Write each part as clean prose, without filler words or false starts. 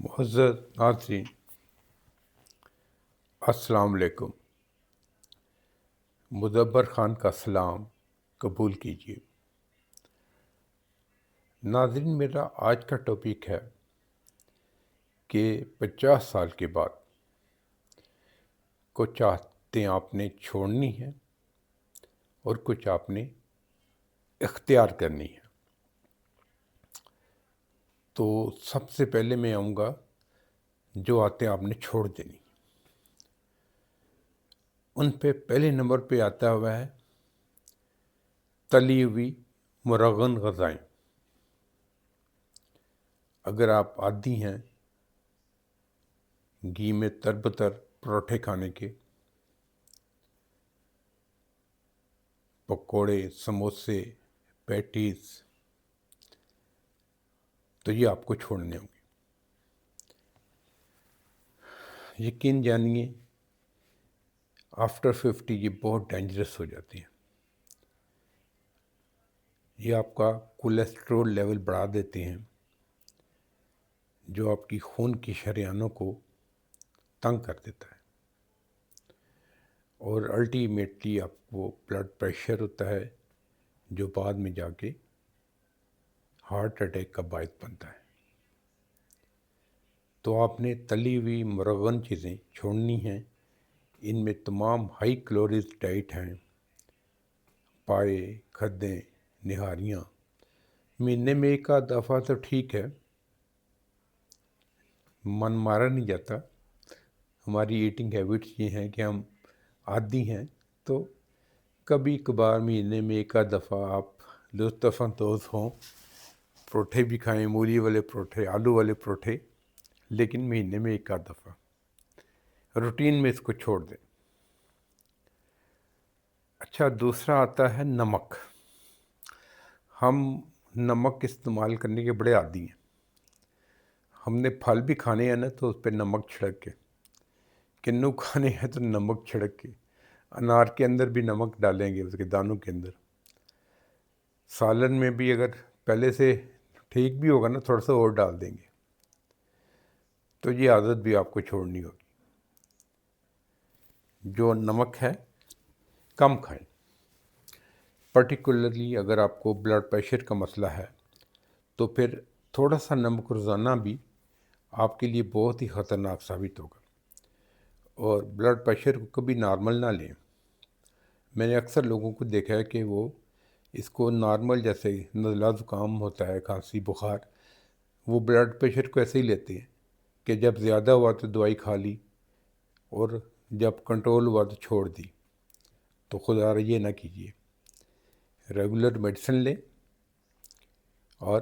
معزز ناظرین، السلام علیکم۔ مدبر خان کا سلام قبول کیجیے۔ ناظرین، میرا آج کا ٹاپک ہے کہ 50 سال کے بعد کچھ عادتیں آپ نے چھوڑنی ہیں اور کچھ آپ نے اختیار کرنی ہے۔ تو سب سے پہلے میں آؤں گا جو عادتیں آپ نے چھوڑ دینی، ان پہ پہلے نمبر پہ آتا ہوا ہے تلی ہوئی مرغن غذائیں۔ اگر آپ عادی ہیں گھی میں تر بتر پروٹھے کھانے کے، پکوڑے، سموسے، پیٹیز، تو یہ آپ کو چھوڑنے ہوں گے۔ یقین جانیے آفٹر 50 یہ بہت ڈینجرس ہو جاتی ہیں۔ یہ آپ کا کولیسٹرول لیول بڑھا دیتے ہیں، جو آپ کی خون کی شریانوں کو تنگ کر دیتا ہے، اور الٹیمیٹلی آپ کو بلڈ پریشر ہوتا ہے جو بعد میں جا کے ہارٹ اٹیک کا باعث بنتا ہے۔ تو آپ نے تلی ہوئی مرغن چیزیں چھوڑنی ہیں۔ ان میں تمام ہائی کیلوریز ڈائٹ ہیں، پائے، کھدیں، نہاریاں۔ مہینے میں ایک آدھ دفعہ تو ٹھیک ہے، من مارا نہیں جاتا۔ ہماری ایٹنگ ہیبٹس یہ ہیں کہ ہم عادی ہیں، تو کبھی کبھار مہینے میں ایک آدھ دفعہ آپ لطف اندوز ہوں، پروٹھے بھی کھائیں، مولی والے پروٹھے، آلو والے پروٹھے، لیکن مہینے میں ایک آدھ دفعہ روٹین میں اس کو چھوڑ دیں۔ اچھا، دوسرا آتا ہے نمک۔ ہم نمک استعمال کرنے کے بڑے عادی ہیں۔ ہم نے پھل بھی کھانے ہیں نا تو اس پہ نمک چھڑک کے، کنو کھانے ہیں تو نمک چھڑک کے، انار کے اندر بھی نمک ڈالیں گے، اس کے دانوں کے اندر۔ سالن میں بھی اگر پہلے سے ٹھیک بھی ہوگا نا تھوڑا سا اور ڈال دیں گے۔ تو یہ عادت بھی آپ کو چھوڑنی ہوگی۔ جو نمک ہے کم کھائیں، پرٹیکولرلی اگر آپ کو بلڈ پریشر کا مسئلہ ہے تو پھر تھوڑا سا نمک روزانہ بھی آپ کے لیے بہت ہی خطرناک ثابت ہوگا۔ اور بلڈ پریشر کو کبھی نارمل نہ لیں۔ میں نے اکثر لوگوں کو دیکھا ہے کہ وہ اس کو نارمل، جیسے نزلہ زکام ہوتا ہے، کھانسی، بخار، وہ بلڈ پریشر کو ایسے ہی لیتے ہیں کہ جب زیادہ ہوا تو دوائی کھا لی اور جب کنٹرول ہوا تو چھوڑ دی۔ تو خدا یہ نہ کیجیے، ریگولر میڈیسن لیں اور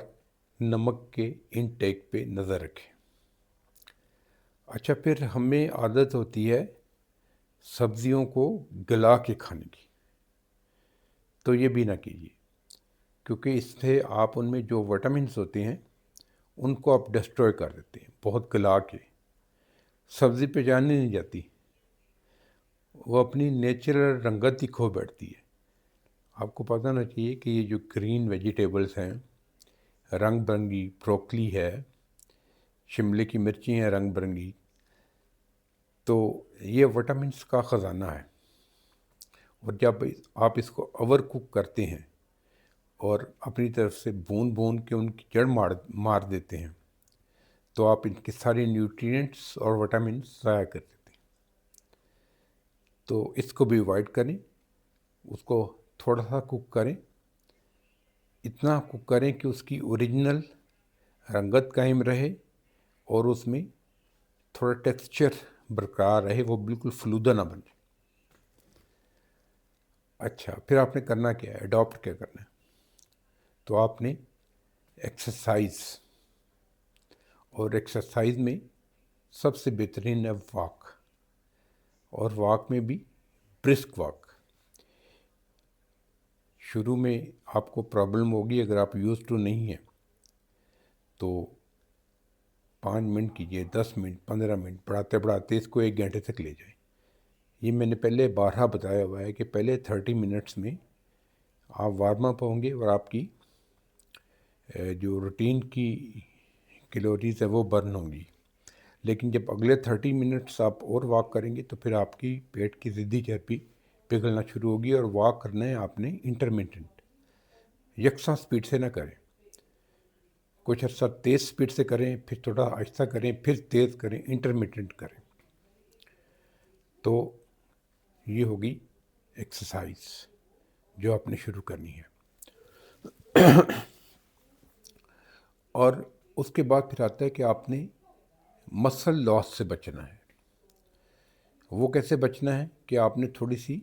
نمک کے انٹیک پہ نظر رکھیں۔ اچھا، پھر ہمیں عادت ہوتی ہے سبزیوں کو گلا کے کھانے کی، تو یہ بھی نہ کیجیے، کیونکہ اس سے آپ ان میں جو وٹامنس ہوتے ہیں ان کو آپ ڈسٹروائے کر دیتے ہیں بہت گلا کے۔ سبزی پہ جانے نہیں جاتی، وہ اپنی نیچرل رنگت ہی کھو بیٹھتی ہے۔ آپ کو پتہ ہونا چاہیے کہ یہ جو گرین ویجیٹیبلز ہیں، رنگ برنگی بروکلی ہے، شملے کی مرچی ہیں رنگ برنگی، تو یہ وٹامنس کا خزانہ ہے۔ اور جب آپ اس کو اوور کوک کرتے ہیں اور اپنی طرف سے بون بون کے ان کی جڑ مار دیتے ہیں، تو آپ ان کی ساری نیوٹرینٹس اور وٹامنس ضائع کر دیتے ہیں۔ تو اس کو بھی اوائڈ کریں، اس کو تھوڑا سا کوک کریں، اتنا کوک کریں کہ اس کی اوریجنل رنگت قائم رہے اور اس میں تھوڑا ٹیکسچر برقرار رہے، وہ بالکل فلودہ نہ بنے۔ اچھا، پھر آپ نے کرنا کیا ہے، اڈاپٹ کیا کرنا ہے؟ تو آپ نے ایکسرسائز، اور ایکسرسائز میں سب سے بہترین ہے واک، اور واک میں بھی برسک واک۔ شروع میں آپ کو پرابلم ہوگی، اگر آپ یوز ٹو نہیں ہیں تو 5 منٹ کیجیے، 10 منٹ، 15 منٹ، بڑھاتے بڑھاتے اس کو 1 گھنٹے تک لے جائیں۔ یہ میں نے پہلے بارہا بتایا ہوا ہے کہ پہلے 30 منٹس میں آپ وارم اپ ہوں گے اور آپ کی جو روٹین کی کیلوریز ہے وہ برن ہوں گی، لیکن جب اگلے 30 منٹس آپ اور واک کریں گے تو پھر آپ کی پیٹ کی ضدی چربی پگھلنا شروع ہوگی. اور واک کرنا ہے آپ نے انٹرمیڈینٹ, یکساں سپیڈ سے نہ کریں. کچھ عرصہ تیز سپیڈ سے کریں, پھر تھوڑا آہستہ کریں, پھر تیز کریں, انٹرمیڈینٹ کریں. تو یہ ہوگی ایکسرسائز جو آپ نے شروع کرنی ہے. اور اس کے بعد پھر آتا ہے کہ آپ نے مسل لاس سے بچنا ہے. وہ کیسے بچنا ہے کہ آپ نے تھوڑی سی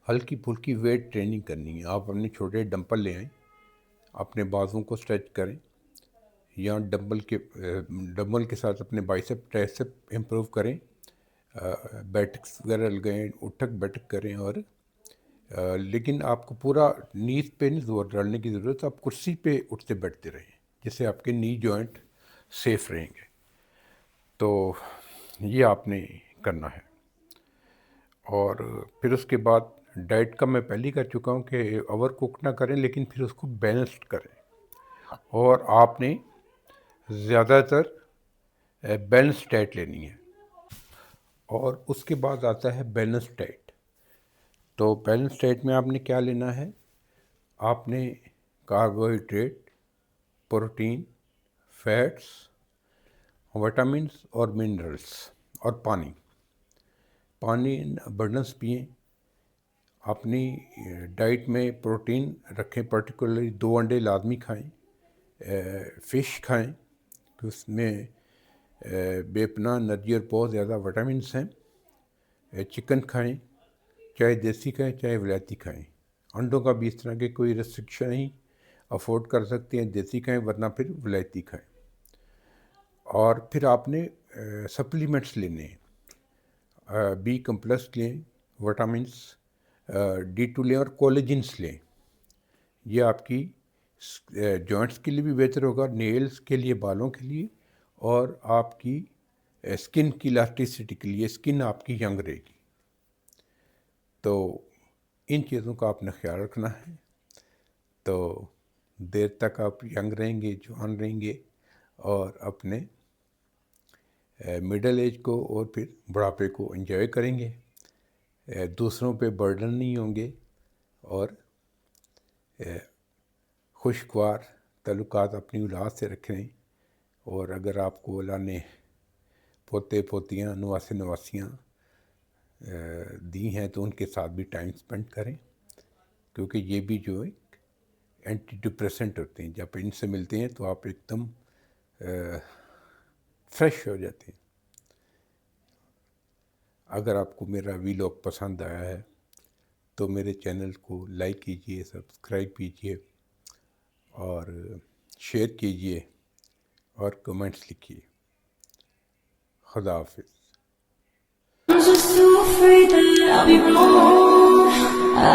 ہلکی پھلکی ویٹ ٹریننگ کرنی ہے. آپ اپنے چھوٹے ڈمپل لے آئیں, اپنے بازوں کو اسٹریچ کریں, یا ڈمبل کے ساتھ اپنے بائسپ ٹرائسپ امپروو کریں, بیٹکس وغیرہ لگائیں, اٹھک بیٹھک کریں. اور لیکن آپ کو پورا نیز پہ نہیں زور ڈالنے کی ضرورت. آپ کرسی پہ اٹھتے بیٹھتے رہیں جس سے آپ کے نی جوائنٹ سیف رہیں گے. تو یہ آپ نے کرنا ہے. اور پھر اس کے بعد ڈائٹ کا میں پہلے کر چکا ہوں کہ اوور کوک نہ کریں, لیکن پھر اس کو بیلنسڈ کریں. اور آپ نے زیادہ تر بیلنس ڈائٹ لینی ہے. اور اس کے بعد آتا ہے بیلنس ڈائٹ. تو بیلنس ڈائٹ میں آپ نے کیا لینا ہے؟ آپ نے کاربوہائیڈریٹ, پروٹین, فیٹس, وٹامنس اور منرلس, اور پانی ابنڈنس پئیں. اپنی ڈائٹ میں پروٹین رکھیں, پرٹیکولرلی 2 انڈے لازمی کھائیں. فش کھائیں کہ اس میں بے پناہ انرجی اور بہت زیادہ وٹامنس ہیں. چکن کھائیں, چاہے دیسی کھائیں چاہے ولایتی کھائیں. انڈوں کا بھی اس طرح کے کوئی ریسٹرکشن نہیں, افورڈ کر سکتے ہیں دیسی کھائیں, ورنہ پھر ولایتی کھائیں. اور پھر آپ نے سپلیمنٹس لینے ہیں. بی کمپلیکس لیں, وٹامنس D2 لیں, اور کولیجنس لیں. یہ آپ کی جوائنٹس کے لیے بھی بہتر ہوگا, نیلز کے لیے, بالوں کے لیے, اور آپ کی اسکن کی الاسٹیسٹی کے لیے. اسکن آپ کی ینگ رہے گی. تو ان چیزوں کا آپ نے خیال رکھنا ہے. تو دیر تک آپ ینگ رہیں گے, جوان رہیں گے, اور اپنے مڈل ایج کو اور پھر بڑھاپے کو انجوائے کریں گے. دوسروں پہ برڈن نہیں ہوں گے, اور خوشگوار تعلقات اپنی اولاد سے رکھیں. اور اگر آپ کو اللہ نے پوتے پوتیاں, نواسے نواسیاں دی ہیں تو ان کے ساتھ بھی ٹائم سپینڈ کریں, کیونکہ یہ بھی جو ایک اینٹی ڈپریسنٹ ہوتے ہیں. جب ان سے ملتے ہیں تو آپ ایک دم فریش ہو جاتے ہیں. اگر آپ کو میرا ویلاگ پسند آیا ہے تو میرے چینل کو لائک کیجئے, سبسکرائب کیجئے, اور شیئر کیجئے, اور کمنٹس لکھیے. خدا حافظ. I'm just too afraid that I'll be wrong. I